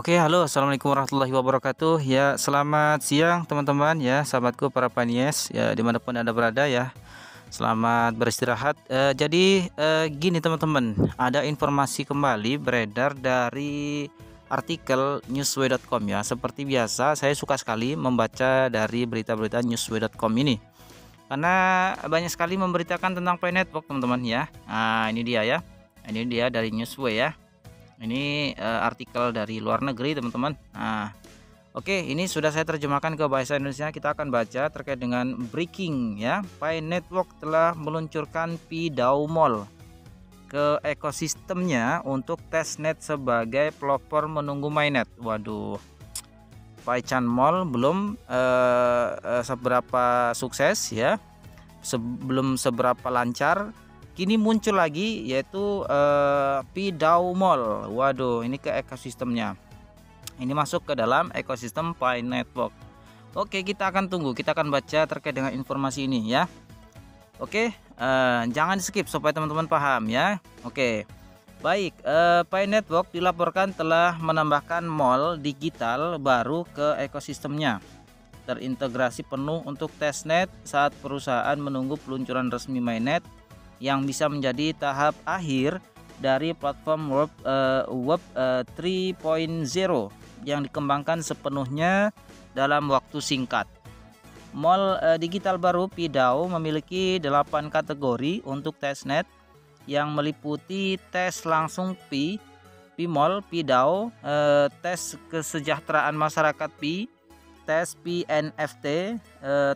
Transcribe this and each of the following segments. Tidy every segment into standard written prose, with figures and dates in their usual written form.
Oke, halo, assalamualaikum warahmatullahi wabarakatuh. Ya, selamat siang teman-teman ya, sahabatku para panies ya, dimanapun anda berada ya. Selamat beristirahat. Gini teman-teman, ada informasi kembali beredar dari artikel newsway.com ya. Seperti biasa, saya suka sekali membaca dari berita-berita newsway.com ini, karena banyak sekali memberitakan tentang Pi Network teman-teman ya. Nah, ini dia ya. Ini dia dari Newsway ya. Ini artikel dari luar negeri teman-teman. Nah, oke, ini sudah saya terjemahkan ke bahasa Indonesia. Kita akan baca terkait dengan breaking ya. Pi Network telah meluncurkan Pi DAO Mall ke ekosistemnya untuk testnet sebagai pelopor menunggu mainnet. Waduh, Pi Chan Mall belum seberapa sukses ya, sebelum seberapa lancar. Kini muncul lagi yaitu Pi DAO Mall. Waduh, ini ke ekosistemnya. Ini masuk ke dalam ekosistem Pi Network. Oke, kita akan tunggu, kita akan baca terkait dengan informasi ini ya. Oke, jangan di skip supaya teman-teman paham ya. Oke, baik. Pi Network dilaporkan telah menambahkan mall digital baru ke ekosistemnya, terintegrasi penuh untuk testnet saat perusahaan menunggu peluncuran resmi mainnet yang bisa menjadi tahap akhir dari platform Web 3.0 yang dikembangkan sepenuhnya dalam waktu singkat. Mall digital baru Pi DAO memiliki 8 kategori untuk testnet yang meliputi tes langsung Pi Mall, Pi DAO, tes kesejahteraan masyarakat Pi, tes Pi NFT,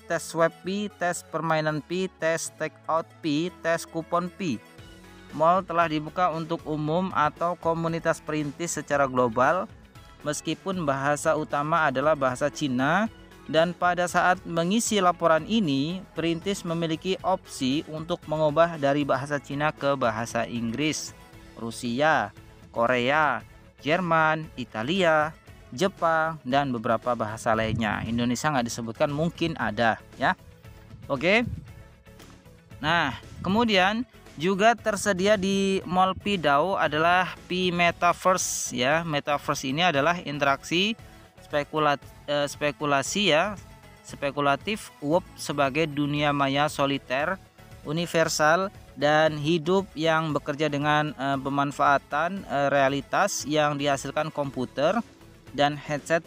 tes web Pi, tes permainan Pi, tes takeout Pi, tes kupon Pi. Mall telah dibuka untuk umum atau komunitas perintis secara global, meskipun bahasa utama adalah bahasa Cina, dan pada saat mengisi laporan ini, perintis memiliki opsi untuk mengubah dari bahasa Cina ke bahasa Inggris, Rusia, Korea, Jerman, Italia, Jepang, dan beberapa bahasa lainnya. Indonesia nggak disebutkan, mungkin ada ya. Oke, nah kemudian juga tersedia di Mall Pi DAO adalah Pi Metaverse ya. Metaverse ini adalah interaksi spekulatif web sebagai dunia maya soliter, universal, dan hidup yang bekerja dengan pemanfaatan realitas yang dihasilkan komputer dan headset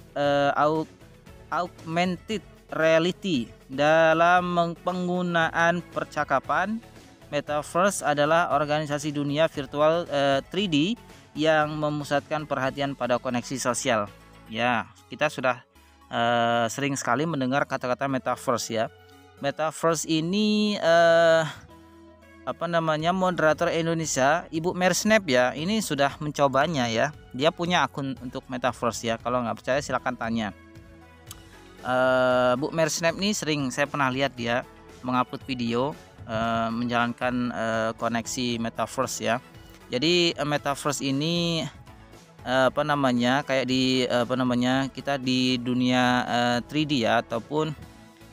augmented reality. Dalam penggunaan percakapan, Metaverse adalah organisasi dunia virtual 3D yang memusatkan perhatian pada koneksi sosial. Ya, kita sudah sering sekali mendengar kata-kata Metaverse ya. Metaverse ini moderator Indonesia Ibu Mersnap ya, ini sudah mencobanya ya. Dia punya akun untuk Metaverse ya. Kalau nggak percaya silakan tanya. Bu Mersnap ini sering saya pernah lihat dia mengupload video menjalankan koneksi Metaverse ya. Jadi Metaverse ini kita di dunia 3D ya, ataupun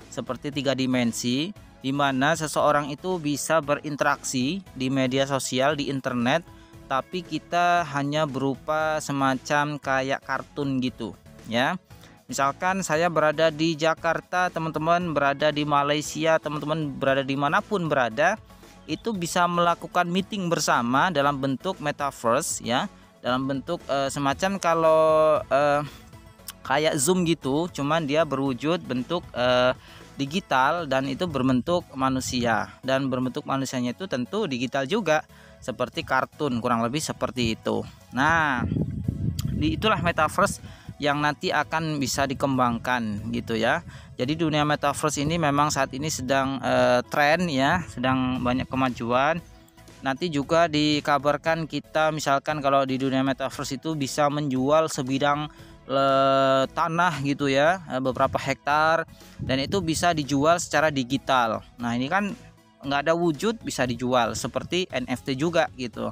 seperti 3 dimensi, di mana seseorang itu bisa berinteraksi di media sosial, di internet, tapi kita hanya berupa semacam kayak kartun gitu ya. Misalkan saya berada di Jakarta, teman-teman berada di Malaysia, teman-teman berada dimanapun berada, itu bisa melakukan meeting bersama dalam bentuk Metaverse ya, dalam bentuk semacam kalau kayak Zoom gitu, cuman dia berwujud bentuk digital, dan itu berbentuk manusia, dan berbentuk manusianya itu tentu digital juga seperti kartun, kurang lebih seperti itu. Nah, itulah Metaverse yang nanti akan bisa dikembangkan gitu ya. Jadi dunia Metaverse ini memang saat ini sedang tren ya, sedang banyak kemajuan. Nanti juga dikabarkan kita misalkan kalau di dunia Metaverse itu bisa menjual sebidang tanah gitu ya, beberapa hektar, dan itu bisa dijual secara digital. Nah, ini kan nggak ada wujud, bisa dijual seperti NFT juga gitu.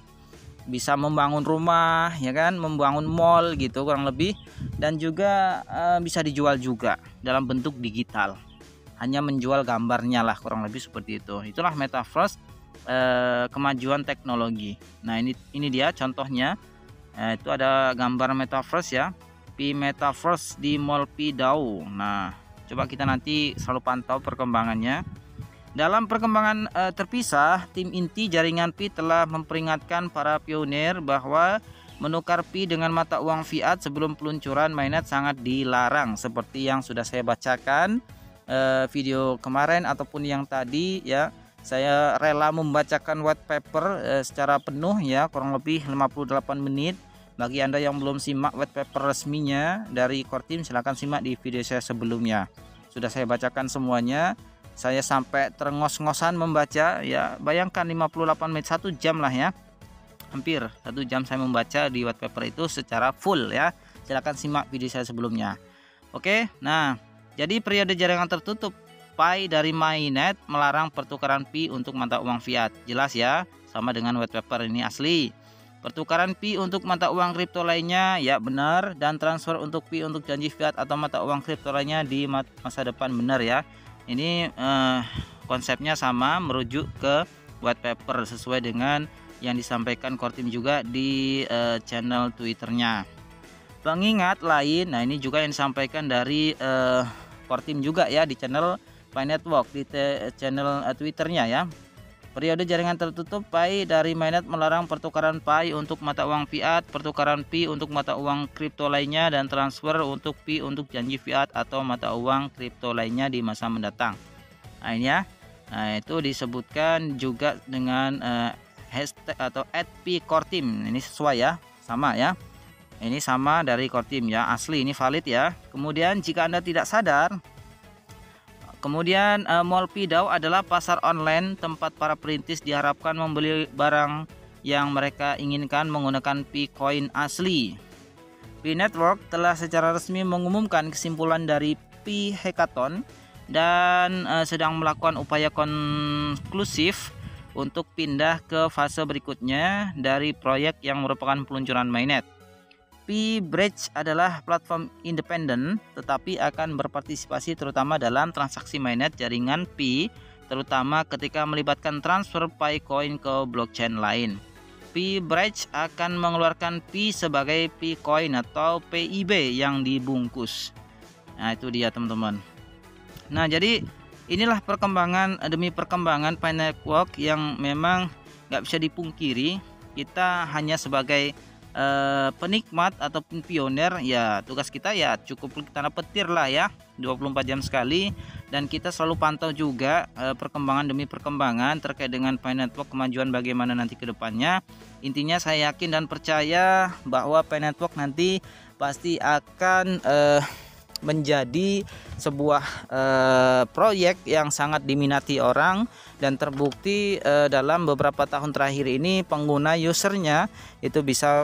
Bisa membangun rumah ya kan, membangun mall gitu kurang lebih, dan juga bisa dijual juga dalam bentuk digital. Hanya menjual gambarnya lah, kurang lebih seperti itu. Itulah Metaverse, kemajuan teknologi. Nah, ini dia contohnya. Itu ada gambar Metaverse ya. Pi Metaverse di Mall Pi Dao. Nah, coba kita nanti selalu pantau perkembangannya. Dalam perkembangan terpisah, tim inti jaringan Pi telah memperingatkan para pionir bahwa menukar Pi dengan mata uang fiat sebelum peluncuran mainnet sangat dilarang. Seperti yang sudah saya bacakan video kemarin ataupun yang tadi ya. Saya rela membacakan white paper secara penuh ya, kurang lebih 58 menit. Bagi Anda yang belum simak white paper resminya dari Core Team, silahkan simak di video saya sebelumnya. Sudah saya bacakan semuanya. Saya sampai terengos-ngosan membaca ya. Bayangkan 58 menit, 1 jam lah ya. Hampir 1 jam saya membaca di white paper itu secara full ya. Silahkan simak video saya sebelumnya. Oke, nah jadi periode jaringan tertutup Pi dari mainnet melarang pertukaran Pi untuk mata uang fiat. Jelas ya, sama dengan white paper ini asli. Pertukaran Pi untuk mata uang kripto lainnya ya benar, dan transfer untuk Pi untuk janji fiat atau mata uang kripto lainnya di masa depan benar ya. Ini konsepnya sama, merujuk ke white paper sesuai dengan yang disampaikan Core Team juga di channel Twitternya. Pengingat lain, nah ini juga yang disampaikan dari Core Team juga ya di channel Pi Network, di channel Twitternya ya. Periode jaringan tertutup Pi dari mainnet melarang pertukaran Pi untuk mata uang fiat, pertukaran Pi untuk mata uang kripto lainnya, dan transfer untuk Pi untuk janji fiat atau mata uang kripto lainnya di masa mendatang. Nah ini ya, nah itu disebutkan juga dengan hashtag atau @PCoreTeam. Ini sesuai ya, sama ya. Ini sama dari Core Team ya, asli, ini valid ya. Kemudian jika Anda tidak sadar, kemudian Mall Pi Dao adalah pasar online tempat para perintis diharapkan membeli barang yang mereka inginkan menggunakan Pi Coin asli. Pi Network telah secara resmi mengumumkan kesimpulan dari Pi Hackathon dan sedang melakukan upaya konklusif untuk pindah ke fase berikutnya dari proyek yang merupakan peluncuran mainnet. Pi Bridge adalah platform independen tetapi akan berpartisipasi terutama dalam transaksi mainnet jaringan Pi, terutama ketika melibatkan transfer Pi Coin ke blockchain lain. Pi Bridge akan mengeluarkan Pi sebagai Pi Coin atau PIB yang dibungkus. Nah itu dia teman-teman. Nah jadi inilah perkembangan demi perkembangan Pi Network yang memang nggak bisa dipungkiri. Kita hanya sebagai penikmat ataupun pionir ya, tugas kita ya cukup tanda petir lah ya, 24 jam sekali, dan kita selalu pantau juga perkembangan demi perkembangan terkait dengan Pi Network, kemajuan bagaimana nanti ke depannya. Intinya saya yakin dan percaya bahwa Pi Network nanti pasti akan menjadi sebuah proyek yang sangat diminati orang, dan terbukti dalam beberapa tahun terakhir ini pengguna usernya itu bisa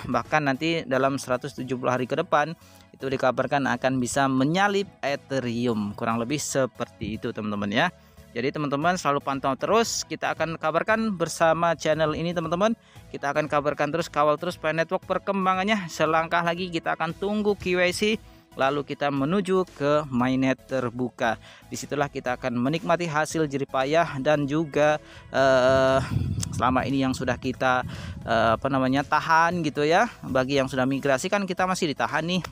bahkan nanti dalam 170 hari ke depan itu dikabarkan akan bisa menyalip Ethereum, kurang lebih seperti itu teman-teman ya. Jadi teman-teman selalu pantau terus, kita akan kabarkan bersama channel ini teman-teman. Kita akan kabarkan terus, kawal terus Pi Network perkembangannya. Selangkah lagi kita akan tunggu KYC, lalu kita menuju ke mainnet terbuka. Disitulah kita akan menikmati hasil jerih payah dan juga selama ini yang sudah kita tahan gitu ya. Bagi yang sudah migrasi kan kita masih ditahan nih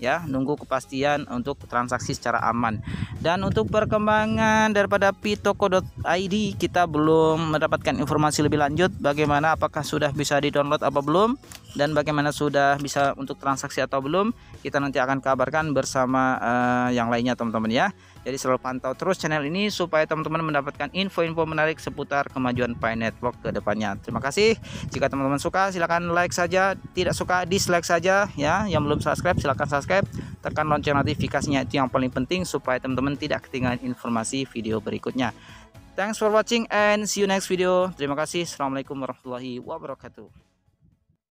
ya, nunggu kepastian untuk transaksi secara aman. Dan untuk perkembangan daripada pitoko.id kita belum mendapatkan informasi lebih lanjut bagaimana, apakah sudah bisa di-download apa belum, dan bagaimana sudah bisa untuk transaksi atau belum. Kita nanti akan kabarkan bersama yang lainnya teman-teman ya. Jadi selalu pantau terus channel ini supaya teman-teman mendapatkan info-info menarik seputar kemajuan Pi Network ke depannya. Terima kasih. Jika teman-teman suka silahkan like saja, tidak suka dislike saja ya. Yang belum subscribe silahkan subscribe, tekan lonceng notifikasinya, itu yang paling penting supaya teman-teman tidak ketinggalan informasi video berikutnya. Thanks for watching and see you next video. Terima kasih. Assalamualaikum warahmatullahi wabarakatuh.